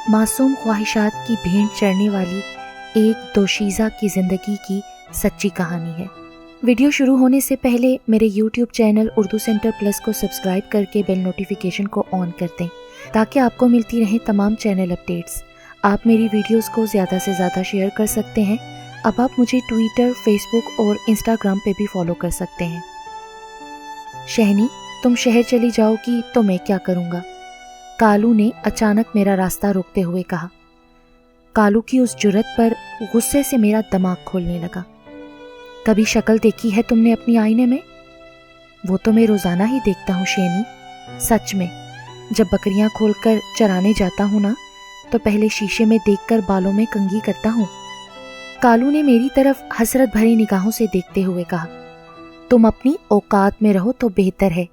معصوم خواہشات کی بھینٹ چڑھنے والی ایک دوشیزہ کی زندگی کی سچی کہانی ہے۔ ویڈیو شروع ہونے سے پہلے میرے YouTube channel Urdu centre plus کو سبسکرائب کر کے بیل نوٹیفیکیشن کو آن کر دیں تاکہ آپ کو ملتی رہیں تمام چینل اپڈیٹس۔ آپ میری ویڈیوز کو زیادہ سے زیادہ شیئر کر سکتے ہیں۔ اب آپ مجھے ٹویٹر، فیس بک اور انسٹاگرام پہ بھی فالو کر سکتے ہیں۔ شہنی، تم شہر چلی جاؤ گی تو میں کیا کروں گا؟ کالو نے اچانک میرا راستہ روکتے ہوئے کہا۔ کالو کی اس جرأت پر غصے سے میرا دماغ کھولنے لگا۔ کبھی شکل دیکھی ہے تم نے اپنی آئینے میں؟ وہ تو میں روزانہ ہی دیکھتا ہوں شینی، سچ میں۔ جب بکریاں کھول کر چرانے جاتا ہوں نا تو پہلے شیشے میں دیکھ کر بالوں میں کنگھی کرتا ہوں۔ کالو نے میری طرف حسرت بھری نگاہوں سے دیکھتے ہوئے کہا، تم اپنی اوقات میں رہو تو بہتر ہے۔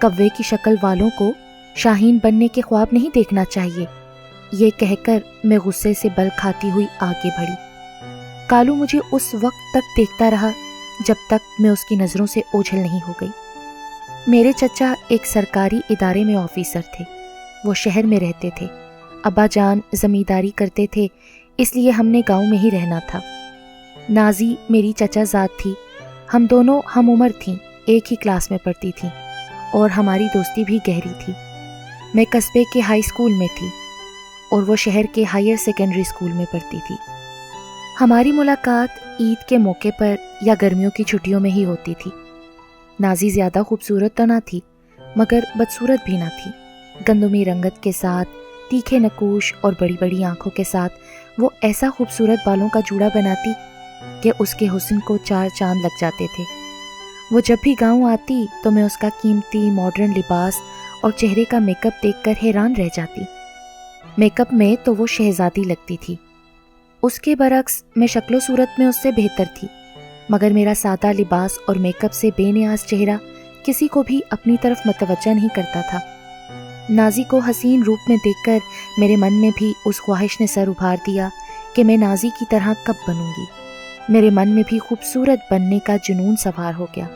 کوے کی شکل والوں کو شاہین بننے کے خواب نہیں دیکھنا چاہیے۔ یہ کہہ کر میں غصے سے بل کھاتی ہوئی آگے بڑھی۔ کالو مجھے اس وقت تک دیکھتا رہا جب تک میں اس کی نظروں سے اوجھل نہیں ہو گئی۔ میرے چچا ایک سرکاری ادارے میں آفیسر تھے۔ وہ شہر میں رہتے تھے۔ ابا جان زمینداری کرتے تھے، اس لیے ہم نے گاؤں میں ہی رہنا تھا۔ نازی میری چچا زاد تھی۔ ہم دونوں ہم عمر تھیں، ایک ہی کلاس میں پڑھتی تھیں اور ہماری دوستی بھی گہری تھی۔ میں قصبے کے ہائی اسکول میں تھی اور وہ شہر کے ہائر سیکنڈری اسکول میں پڑھتی تھی۔ ہماری ملاقات عید کے موقع پر یا گرمیوں کی چھٹیوں میں ہی ہوتی تھی۔ نازی زیادہ خوبصورت تو نہ تھی مگر بدصورت بھی نہ تھی۔ گندمی رنگت کے ساتھ، تیکھے نکوش اور بڑی بڑی آنکھوں کے ساتھ وہ ایسا خوبصورت بالوں کا جوڑا بناتی کہ اس کے حسن کو 4 چاند لگ جاتے تھے۔ وہ جب بھی گاؤں آتی تو میں اس کا قیمتی ماڈرن لباس اور چہرے کا میک اپ دیکھ کر حیران رہ جاتی۔ میک اپ میں تو وہ شہزادی لگتی تھی۔ اس کے برعکس میں شکل و صورت میں اس سے بہتر تھی، مگر میرا سادہ لباس اور میک اپ سے بے نیاز چہرہ کسی کو بھی اپنی طرف متوجہ نہیں کرتا تھا۔ نازی کو حسین روپ میں دیکھ کر میرے من میں بھی اس خواہش نے سر ابھار دیا کہ میں نازی کی طرح کب بنوں گی۔ میرے من میں بھی خوبصورت بننے کا جنون سوار ہو گیا۔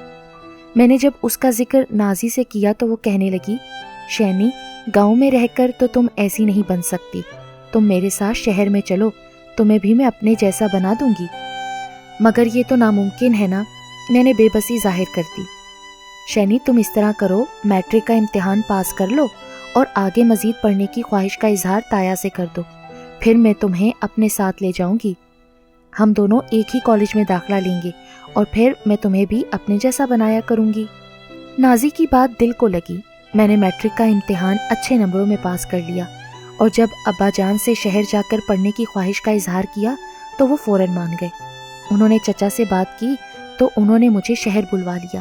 میں نے جب اس کا ذکر نازی سے کیا تو وہ کہنے لگی، شینی، گاؤں میں رہ کر تو تم ایسی نہیں بن سکتی، تم میرے ساتھ شہر میں چلو، تمہیں بھی میں اپنے جیسا بنا دوں گی۔ مگر یہ تو ناممکن ہے نا، میں نے بے بسی ظاہر کر دی۔ شینی، تم اس طرح کرو، میٹرک کا امتحان پاس کر لو اور آگے مزید پڑھنے کی خواہش کا اظہار تایا سے کر دو، پھر میں تمہیں اپنے ساتھ لے جاؤں گی۔ ہم دونوں ایک ہی کالج میں داخلہ لیں گے اور پھر میں تمہیں بھی اپنے جیسا بنایا کروں گی۔ نازی کی بات دل کو لگی۔ میں نے میٹرک کا امتحان اچھے نمبروں میں پاس کر لیا اور جب ابا جان سے شہر جا کر پڑھنے کی خواہش کا اظہار کیا تو وہ فوراً مان گئے۔ انہوں نے چچا سے بات کی تو انہوں نے مجھے شہر بلوا لیا۔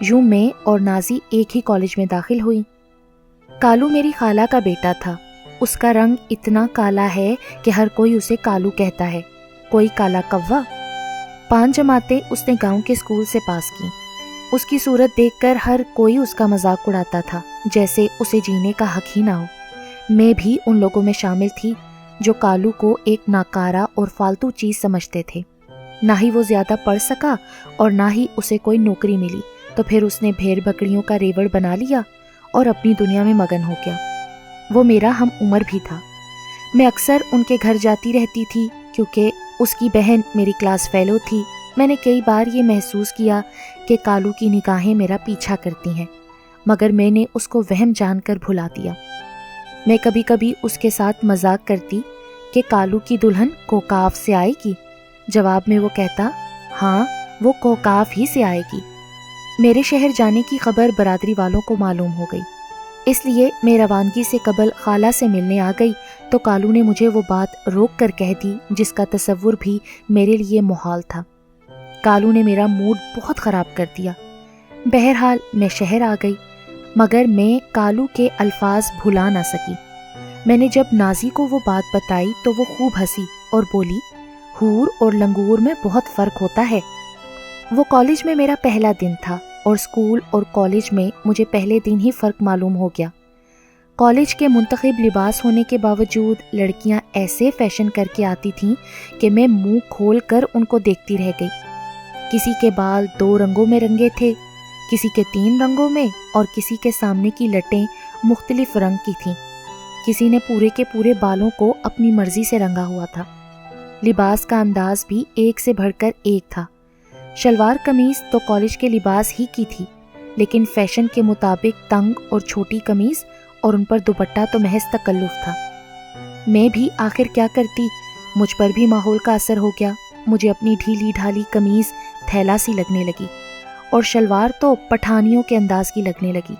یوں میں اور نازی ایک ہی کالج میں داخل ہوئی۔ کالو میری خالہ کا بیٹا تھا۔ اس کا رنگ اتنا کالا ہے کہ ہر کوئی اسے کالو کہتا ہے، کوئی کالا کوا۔ 5 جماعتیں اس نے گاؤں کے اسکول سے پاس کی۔ اس کی صورت دیکھ کر ہر کوئی اس کا مذاق اڑاتا تھا، جیسے اسے جینے کا حق ہی نہ ہو۔ میں بھی ان لوگوں میں شامل تھی جو کالو کو ایک ناکارہ اور فالتو چیز سمجھتے تھے۔ نہ ہی وہ زیادہ پڑھ سکا اور نہ ہی اسے کوئی نوکری ملی تو پھر اس نے بھیڑ بکریوں کا ریوڑ بنا لیا اور اپنی دنیا میں مگن ہو گیا۔ وہ میرا ہم عمر بھی تھا۔ میں اکثر ان کے گھر جاتی رہتی تھی کیونکہ اس کی بہن میری کلاس فیلو تھی۔ میں نے کئی بار یہ محسوس کیا کہ کالو کی نگاہیں میرا پیچھا کرتی ہیں، مگر میں نے اس کو وہم جان کر بھلا دیا۔ میں کبھی کبھی اس کے ساتھ مذاق کرتی کہ کالو کی دلہن کوکاف سے آئے گی۔ جواب میں وہ کہتا، ہاں وہ کوکاف ہی سے آئے گی۔ میرے شہر جانے کی خبر برادری والوں کو معلوم ہو گئی، اس لیے میں روانگی سے قبل خالہ سے ملنے آ گئی تو کالو نے مجھے وہ بات روک کر کہہ دی جس کا تصور بھی میرے لیے محال تھا۔ کالو نے میرا موڈ بہت خراب کر دیا۔ بہرحال میں شہر آ گئی، مگر میں کالو کے الفاظ بھلا نہ سکی۔ میں نے جب نازی کو وہ بات بتائی تو وہ خوب ہنسی اور بولی، حور اور لنگور میں بہت فرق ہوتا ہے۔ وہ کالج میں میرا پہلا دن تھا اور اسکول اور کالج میں مجھے پہلے دن ہی فرق معلوم ہو گیا۔ کالج کے منتخب لباس ہونے کے باوجود لڑکیاں ایسے فیشن کر کے آتی تھیں کہ میں منہ کھول کر ان کو دیکھتی رہ گئی۔ کسی کے بال 2 رنگوں میں رنگے تھے، کسی کے 3 رنگوں میں اور کسی کے سامنے کی لٹیں مختلف رنگ کی تھیں۔ کسی نے پورے کے پورے بالوں کو اپنی مرضی سے رنگا ہوا تھا۔ لباس کا انداز بھی ایک سے بڑھ کر ایک تھا۔ شلوار قمیض تو کالج کے لباس ہی کی تھی، لیکن فیشن کے مطابق تنگ اور چھوٹی قمیض اور ان پر دوپٹہ تو محض تکلف تھا۔ میں بھی آخر کیا کرتی، مجھ پر بھی ماحول کا اثر ہو گیا۔ مجھے اپنی ڈھیلی ڈھالی قمیض تھیلا سی لگنے لگی اور شلوار تو پٹھانیوں کے انداز کی لگنے لگی۔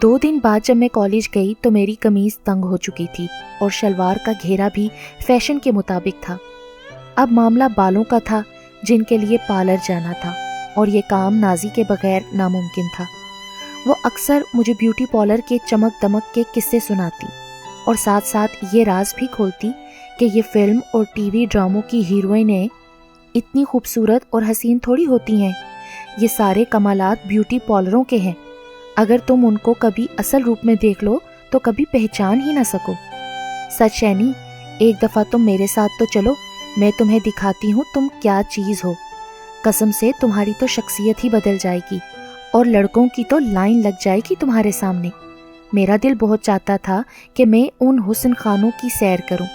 2 دن بعد جب میں کالج گئی تو میری قمیض تنگ ہو چکی تھی اور شلوار کا گھیرا بھی فیشن کے مطابق تھا۔ اب معاملہ بالوں کا تھا، جن کے لیے پارلر جانا تھا، اور یہ کام نازی کے بغیر ناممکن تھا۔ وہ اکثر مجھے بیوٹی پارلر کے چمک دمک کے قصے سناتی اور ساتھ ساتھ یہ راز بھی کھولتی کہ یہ فلم اور ٹی وی ڈراموں کی ہیروئنیں اتنی خوبصورت اور حسین تھوڑی ہوتی ہیں، یہ سارے کمالات بیوٹی پارلروں کے ہیں۔ اگر تم ان کو کبھی اصل روپ میں دیکھ لو تو کبھی پہچان ہی نہ سکو۔ سچ شینی، ایک دفعہ تم میرے ساتھ تو چلو، میں تمہیں دکھاتی ہوں تم کیا چیز ہو۔ قسم سے تمہاری تو شخصیت ہی بدل جائے گی اور لڑکوں کی تو لائن لگ جائے گی تمہارے سامنے۔ میرا دل بہت چاہتا تھا کہ میں ان حسن خانوں کی سیر کروں،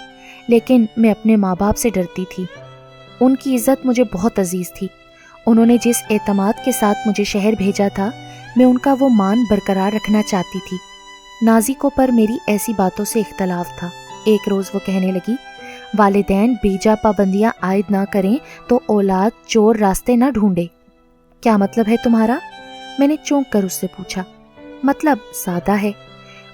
لیکن میں اپنے ماں باپ سے ڈرتی تھی۔ ان کی عزت مجھے بہت عزیز تھی۔ انہوں نے جس اعتماد کے ساتھ مجھے شہر بھیجا تھا، میں ان کا وہ مان برقرار رکھنا چاہتی تھی۔ نازی کو پر میری ایسی باتوں سے اختلاف تھا۔ ایک روز وہ کہنے لگی، والدین بیجا پابندیاں عائد نہ کریں تو اولاد چور راستے نہ ڈھونڈے۔ کیا مطلب ہے تمہارا؟ میں نے چونک کر اس سے پوچھا۔ مطلب سادہ ہے،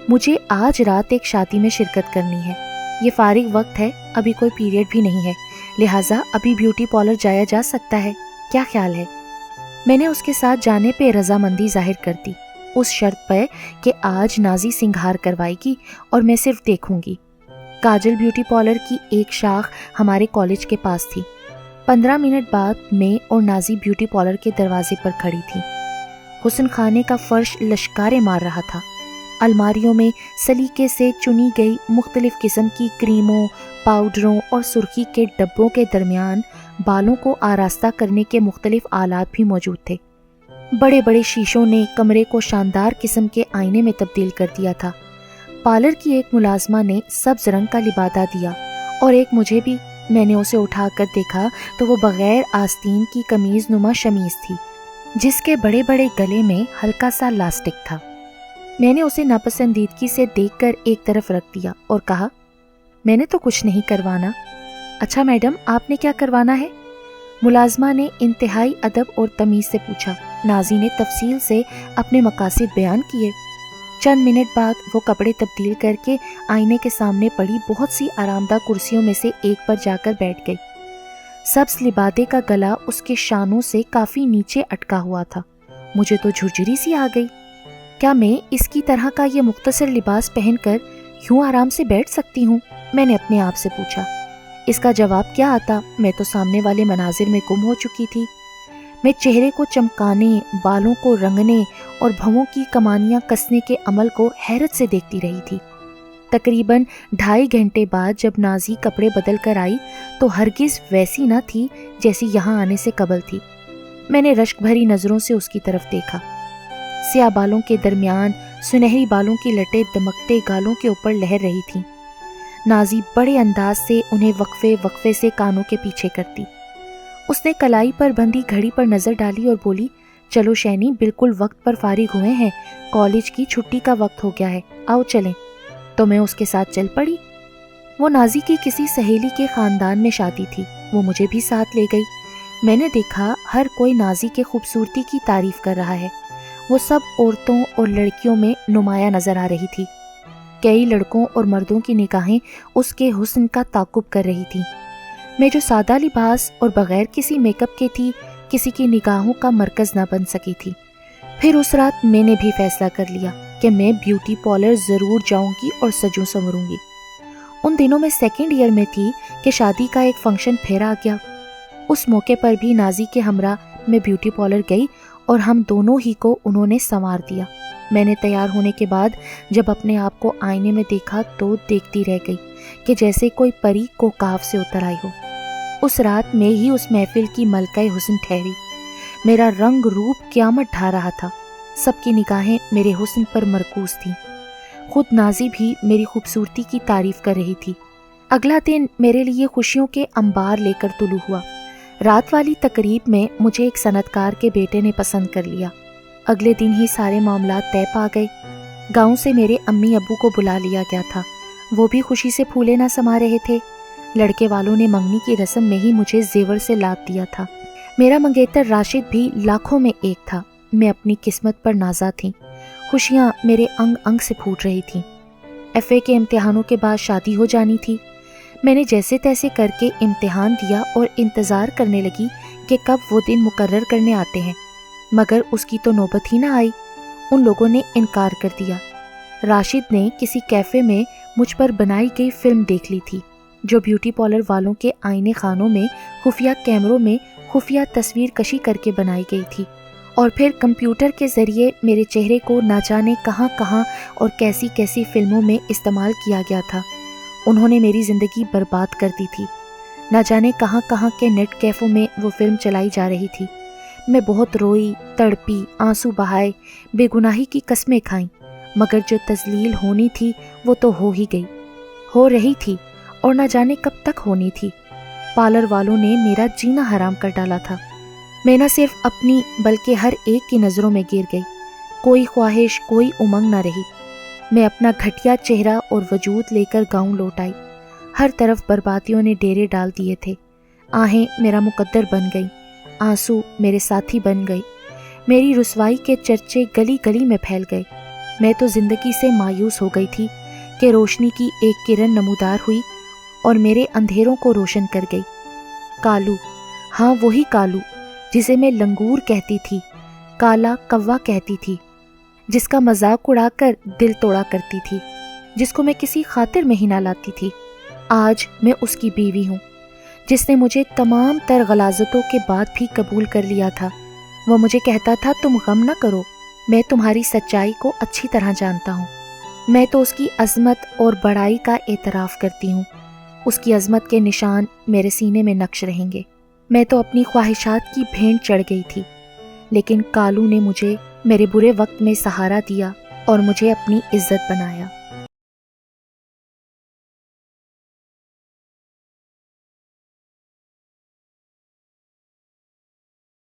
مجھے آج رات ایک شادی میں شرکت کرنی ہے۔ یہ فارغ وقت ہے، ابھی کوئی پیریڈ بھی نہیں ہے، لہٰذا ابھی بیوٹی پارلر جایا جا سکتا ہے۔ کیا خیال ہے؟ میں نے اس کے ساتھ جانے پہ رضامندی ظاہر کر دی، اس شرط پر کہ آج نازی سنگھار کروائے گی اور میں صرف دیکھوں گی۔ کاجل بیوٹی پارلر کی ایک شاخ ہمارے کالج کے پاس تھی۔ 15 منٹ بعد میں اور نازی بیوٹی پارلر کے دروازے پر کھڑی تھی۔ حسن خانے کا فرش لشکارے مار رہا تھا۔ الماریوں میں سلیقے سے چنی گئی مختلف قسم کی کریموں، پاؤڈروں اور سرخی کے ڈبوں کے درمیان بالوں کو آراستہ کرنے کے مختلف آلات بھی موجود تھے۔ بڑے بڑے شیشوں نے کمرے کو شاندار قسم کے آئینے میں تبدیل کر دیا تھا۔ پارلر کی ایک ملازمہ نے سبز رنگ کا لبادہ دیا اور ایک مجھے بھی۔ میں نے اسے اٹھا کر دیکھا تو وہ بغیر آستین کی قمیض نما شمیز تھی، جس کے بڑے بڑے گلے میں ہلکا سا لاسٹک تھا۔ میں نے اسے ناپسندیدگی سے دیکھ کر ایک طرف رکھ دیا اور کہا، میں نے تو کچھ نہیں کروانا۔ اچھا میڈم، آپ نے کیا کروانا ہے؟ ملازمہ نے انتہائی ادب اور تمیز سے پوچھا۔ نازی نے تفصیل سے اپنے مقاصد بیان کیے۔ چند منٹ بعد وہ کپڑے تبدیل کر کے آئینے کے سامنے پڑی بہت سی آرام دہ کرسیوں میں سے ایک پر جا کر بیٹھ گئی۔ سبز لبادے کا گلا اس کے شانوں سے کافی نیچے اٹکا ہوا تھا۔ مجھے تو جھرجھری سی آ گئی۔ کیا میں اس کی طرح کا یہ مختصر لباس پہن کر یوں آرام سے بیٹھ سکتی ہوں؟ میں نے اپنے آپ سے پوچھا۔ اس کا جواب کیا آتا؟ میں تو سامنے والے مناظر میں گم ہو چکی تھی۔ میں چہرے کو چمکانے، بالوں کو رنگنے اور بھووں کی کمانیاں کسنے کے عمل کو حیرت سے دیکھتی رہی تھی۔ تقریباً 2.5 گھنٹے بعد جب نازی کپڑے بدل کر آئی تو ہرگز ویسی نہ تھی جیسی یہاں آنے سے قبل تھی۔ میں نے رشک بھری نظروں سے اس کی طرف دیکھا۔ سیاہ بالوں کے درمیان سنہری بالوں کی لٹیں دمکتے گالوں کے اوپر لہر رہی تھیں۔ نازی بڑے انداز سے انہیں وقفے وقفے سے کانوں کے پیچھے کرتی۔ اس نے کلائی پر بندھی گھڑی پر نظر ڈالی اور بولی، چلو شینی، بالکل وقت پر فارغ ہوئے ہیں، کالج کی چھٹی کا وقت ہو گیا ہے، آؤ چلیں۔ تو میں اس کے ساتھ چل پڑی۔ وہ نازی کی کسی سہیلی کے خاندان میں شادی تھی، وہ مجھے بھی ساتھ لے گئی۔ میں نے دیکھا ہر کوئی نازی کے خوبصورتی کی تعریف کر رہا ہے۔ وہ سب عورتوں اور لڑکیوں میں نمایاں نظر آ رہی تھی۔ کئی لڑکوں اور مردوں کی نگاہیں اس کے حسن کا تعاقب کر رہی تھیں۔ میں جو سادہ لباس اور بغیر کسی میک اپ کے تھی، کسی کی نگاہوں کا مرکز نہ بن سکی تھی۔ پھر اس رات میں نے بھی فیصلہ کر لیا کہ میں بیوٹی پارلر ضرور جاؤں گی اور سجوں سنوروں گی۔ ان دنوں میں 2nd ایئر میں تھی کہ شادی کا ایک فنکشن پھر آ گیا۔ اس موقع پر بھی نازی کے ہمراہ میں بیوٹی پارلر گئی اور ہم دونوں ہی کو انہوں نے سنوار دیا۔ میں نے تیار ہونے کے بعد جب اپنے آپ کو آئینے میں دیکھا تو دیکھتی رہ گئی کہ جیسے کوئی پری کوکاف سے اتر آئی ہو۔ اس رات میں ہی اس محفل کی ملکہ حسن ٹھہری۔ میرا رنگ روپ قیامت ڈھا رہا تھا۔ سب کی نگاہیں میرے حسن پر مرکوز تھیں۔ خود نازی بھی میری خوبصورتی کی تعریف کر رہی تھی۔ اگلا دن میرے لیے خوشیوں کے انبار لے کر طلوع ہوا۔ رات والی تقریب میں مجھے ایک صنعتکار کے بیٹے نے پسند کر لیا۔ اگلے دن ہی سارے معاملات طے پا گئے۔ گاؤں سے میرے امی ابو کو بلا لیا گیا تھا، وہ بھی خوشی سے پھولے نہ سما رہے تھے۔ لڑکے والوں نے منگنی کی رسم میں ہی مجھے زیور سے لاد دیا تھا۔ میرا منگیتر راشد بھی لاکھوں میں ایک تھا۔ میں اپنی قسمت پر نازا تھیں۔ خوشیاں میرے انگ انگ سے پھوٹ رہی تھیں۔ FA کے امتحانوں کے بعد شادی ہو جانی تھی۔ میں نے جیسے تیسے کر کے امتحان دیا اور انتظار کرنے لگی کہ کب وہ دن مقرر کرنے آتے ہیں، مگر اس کی تو نوبت ہی نہ آئی۔ ان لوگوں نے انکار کر دیا۔ راشد نے کسی کیفے میں مجھ پر بنائی گئی فلم دیکھ لی تھی، جو بیوٹی پارلر والوں کے آئینے خانوں میں خفیہ کیمروں میں خفیہ تصویر کشی کر کے بنائی گئی تھی، اور پھر کمپیوٹر کے ذریعے میرے چہرے کو نہ جانے کہاں کہاں اور کیسی کیسی فلموں میں استعمال کیا گیا تھا۔ انہوں نے میری زندگی برباد کر دی تھی۔ نہ جانے کہاں کہاں کے نیٹ کیفوں میں وہ فلم چلائی جا رہی تھی۔ میں بہت روئی، تڑپی، آنسو بہائے، بے گناہی کی قسمیں کھائیں، مگر جو تذلیل ہونی تھی وہ تو ہو ہی گئی، ہو رہی تھی، اور نہ جانے کب تک ہونی تھی۔ پارلر والوں نے میرا جینا حرام کر ڈالا تھا۔ میں نہ صرف اپنی بلکہ ہر ایک کی نظروں میں گر گئی۔ کوئی خواہش، کوئی امنگ نہ رہی۔ میں اپنا گھٹیا چہرہ اور وجود لے کر گاؤں لوٹ آئی۔ ہر طرف بربادیوں نے ڈیرے ڈال دیے تھے۔ آہیں میرا مقدر بن گئی، آنسو میرے ساتھی بن گئی۔ میری رسوائی کے چرچے گلی گلی میں پھیل گئے۔ میں تو زندگی سے مایوس ہو گئی تھی کہ روشنی کی ایک کرن نمودار ہوئی اور میرے اندھیروں کو روشن کر گئی۔ کالو، ہاں وہی کالو جسے میں لنگور کہتی تھی، کالا کوا کہتی تھی، جس کا مذاق اڑا کر دل توڑا کرتی تھی، جس کو میں کسی خاطر میں ہی نہ لاتی تھی۔ آج میں اس کی بیوی ہوں، جس نے مجھے تمام تر غلاظتوں کے بعد بھی قبول کر لیا تھا۔ وہ مجھے کہتا تھا تم غم نہ کرو، میں تمہاری سچائی کو اچھی طرح جانتا ہوں۔ میں تو اس کی عظمت اور بڑائی کا اعتراف کرتی ہوں۔ اس کی عظمت کے نشان میرے سینے میں نقش رہیں گے۔ میں تو اپنی خواہشات کی بھینٹ چڑھ گئی تھی، لیکن کالو نے مجھے میرے برے وقت میں سہارا دیا اور مجھے اپنی عزت بنایا۔